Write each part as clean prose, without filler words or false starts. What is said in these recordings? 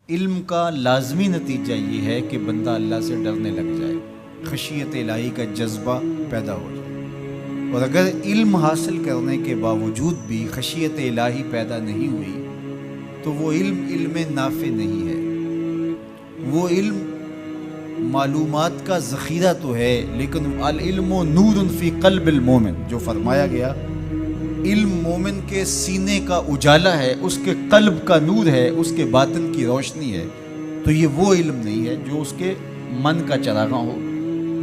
علم کا لازمی نتیجہ یہ ہے کہ بندہ اللہ سے ڈرنے لگ جائے، خشیت الہی کا جذبہ پیدا ہو جائے۔ اور اگر علم حاصل کرنے کے باوجود بھی خشیت الہی پیدا نہیں ہوئی تو وہ علم نافع نہیں ہے۔ وہ علم معلومات کا ذخیرہ تو ہے، لیکن العلم نور فی قلب المومن، جو فرمایا گیا علم مومن کے سینے کا اجالا ہے، اس کے قلب کا نور ہے، اس کے باطن کی روشنی ہے۔ تو یہ وہ علم نہیں ہے جو اس کے من کا چراغاں ہو،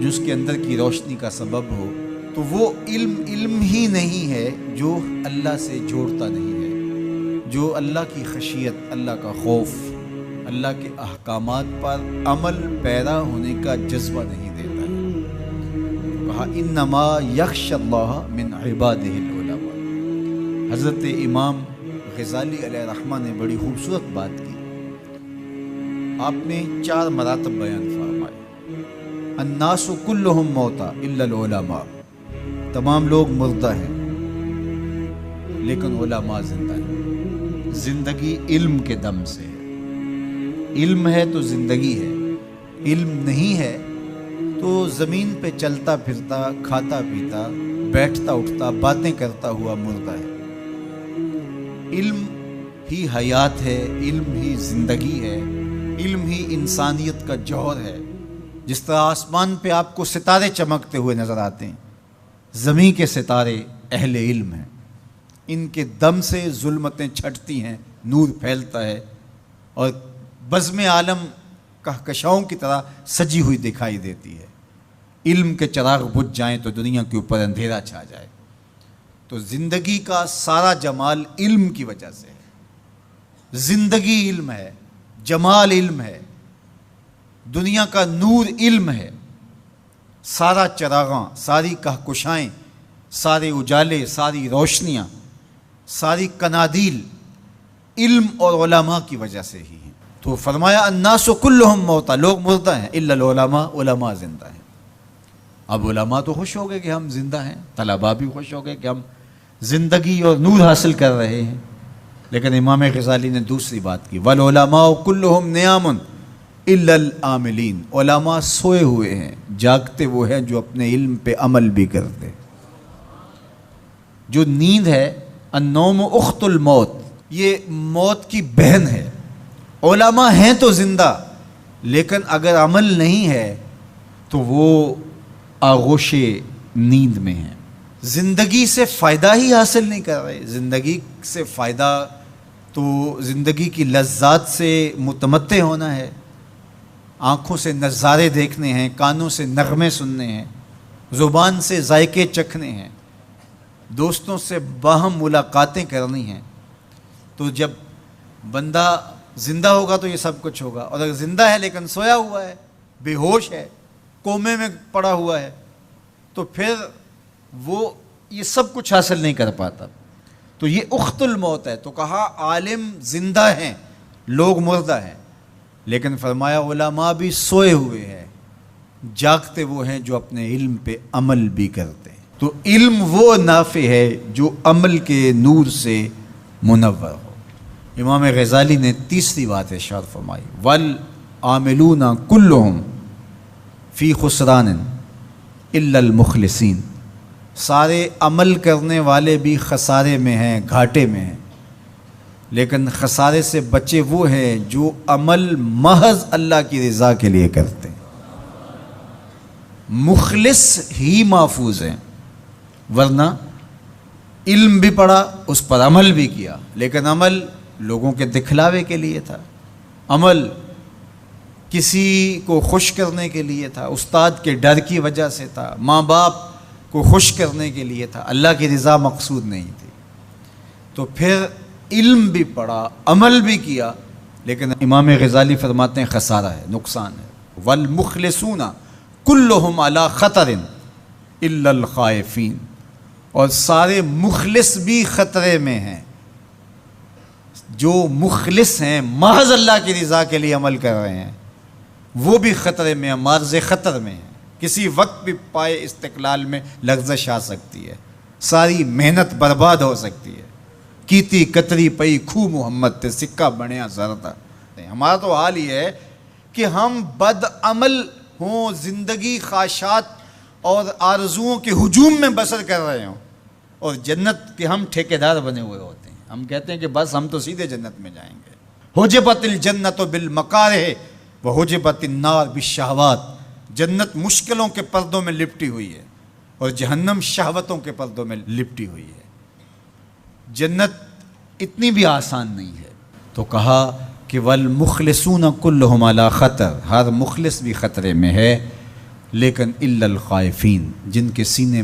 جو اس کے اندر کی روشنی کا سبب ہو۔ تو وہ علم ہی نہیں ہے جو اللہ سے جوڑتا نہیں ہے، جو اللہ کی خشیت، اللہ کا خوف، اللہ کے احکامات پر عمل پیرا ہونے کا جذبہ نہیں دیتا ہے۔ کہا انما یخشی اللہ من عبادہ العلماء۔ حضرت امام غزالی علیہ رحمہ نے بڑی خوبصورت بات کی۔ آپ نے 4 مراتب بیان فرمائے۔ الناس کلہم موتا الا العلماء، تمام لوگ مردہ ہیں لیکن علماء زندہ ہیں۔ زندگی علم کے دم سے ہے، علم ہے تو زندگی ہے، علم نہیں ہے تو زمین پہ چلتا پھرتا، کھاتا پیتا، بیٹھتا اٹھتا، باتیں کرتا ہوا مردہ ہے۔ علم ہی حیات ہے، علم ہی زندگی ہے، علم ہی انسانیت کا جوہر ہے۔ جس طرح آسمان پہ آپ کو ستارے چمکتے ہوئے نظر آتے ہیں، زمین کے ستارے اہل علم ہیں۔ ان کے دم سے ظلمتیں چھٹتی ہیں، نور پھیلتا ہے اور بزم عالم کہکشاؤں کی طرح سجی ہوئی دکھائی دیتی ہے۔ علم کے چراغ بجھ جائیں تو دنیا کے اوپر اندھیرا چھا جائے۔ تو زندگی کا سارا جمال علم کی وجہ سے ہے۔ زندگی علم ہے، جمال علم ہے، دنیا کا نور علم ہے۔ سارا چراغاں، ساری کہکشائیں، سارے اجالے، ساری روشنیاں، ساری کنادیل علم اور علماء کی وجہ سے ہی ہیں۔ تو فرمایا الناس کلہم موتا، لوگ مردہ ہیں الا العلماء، علماء زندہ ہیں۔ اب علماء تو خوش ہو گئے کہ ہم زندہ ہیں، طلباء بھی خوش ہو گئے کہ ہم زندگی اور نور حاصل کر رہے ہیں۔ لیکن امام غزالی نے دوسری بات کی، والعلماء کلہم نیام الا العاملین، علماء سوئے ہوئے ہیں، جاگتے وہ ہیں جو اپنے علم پہ عمل بھی کرتے۔ جو نیند ہے، النوم اخت الموت، یہ موت کی بہن ہے۔ علماء ہیں تو زندہ، لیکن اگر عمل نہیں ہے تو وہ آغوش نیند میں ہیں، زندگی سے فائدہ ہی حاصل نہیں کر رہے۔ زندگی سے فائدہ تو زندگی کی لذات سے متمتع ہونا ہے، آنکھوں سے نظارے دیکھنے ہیں، کانوں سے نغمے سننے ہیں، زبان سے ذائقے چکھنے ہیں، دوستوں سے باہم ملاقاتیں کرنی ہیں۔ تو جب بندہ زندہ ہوگا تو یہ سب کچھ ہوگا، اور اگر زندہ ہے لیکن سویا ہوا ہے، بے ہوش ہے، کومے میں پڑا ہوا ہے، تو پھر وہ یہ سب کچھ حاصل نہیں کر پاتا۔ تو یہ اخت الموت ہے۔ تو کہا عالم زندہ ہیں، لوگ مردہ ہیں، لیکن فرمایا علماء بھی سوئے ہوئے ہیں، جاگتے وہ ہیں جو اپنے علم پہ عمل بھی کرتے ہیں۔ تو علم وہ نافع ہے جو عمل کے نور سے منور ہو۔ امام غزالی نے تیسری بات ارشاد فرمائی، والعاملون کلہم فی خسران الا المخلصین، سارے عمل کرنے والے بھی خسارے میں ہیں، گھاٹے میں ہیں، لیکن خسارے سے بچے وہ ہیں جو عمل محض اللہ کی رضا کے لیے کرتے ہیں۔ مخلص ہی محفوظ ہیں، ورنہ علم بھی پڑھا، اس پر عمل بھی کیا، لیکن عمل لوگوں کے دکھلاوے کے لیے تھا، عمل کسی کو خوش کرنے کے لیے تھا، استاد کے ڈر کی وجہ سے تھا، ماں باپ کو خوش کرنے کے لیے تھا، اللہ کی رضا مقصود نہیں تھی۔ تو پھر علم بھی پڑھا، عمل بھی کیا، لیکن امام غزالی فرماتے ہیں خسارہ ہے، نقصان ہے۔ والمخلصون کلہم علی خطر الا الخائفین، اور سارے مخلص بھی خطرے میں ہیں۔ جو مخلص ہیں، محض اللہ کی رضا کے لیے عمل کر رہے ہیں، وہ بھی خطرے میں ہیں، معرض خطر میں ہیں۔ کسی وقت بھی پائے استقلال میں لغزش آ سکتی ہے، ساری محنت برباد ہو سکتی ہے۔ کیتی کتری پئی کھو محمد تے سکہ بنیا زردہ، ہیں. ہمارا تو حال یہ ہے کہ ہم بد عمل ہوں، زندگی خواہشات اور آرزوؤں کے ہجوم میں بسر کر رہے ہوں، اور جنت کے ہم ٹھیکیدار بنے ہوئے ہوتے ہیں. ہم کہتے ہیں کہ بس ہم تو سیدھے جنت میں جائیں گے. حجبت الجنت بالمکارہ وحجبت النار بالشہوات. جنت مشکلوں کے پردوں میں لپٹی ہوئی ہے اور جہنم شہوتوں کے پردوں میں لپٹی ہوئی ہے. جنت اتنی بھی آسان نہیں ہے. تو کہا کہ والمخلصون کلہم علی خطر، ہر مخلص بھی خطرے میں ہے، لیکن الا الخائفین، جن کے سینے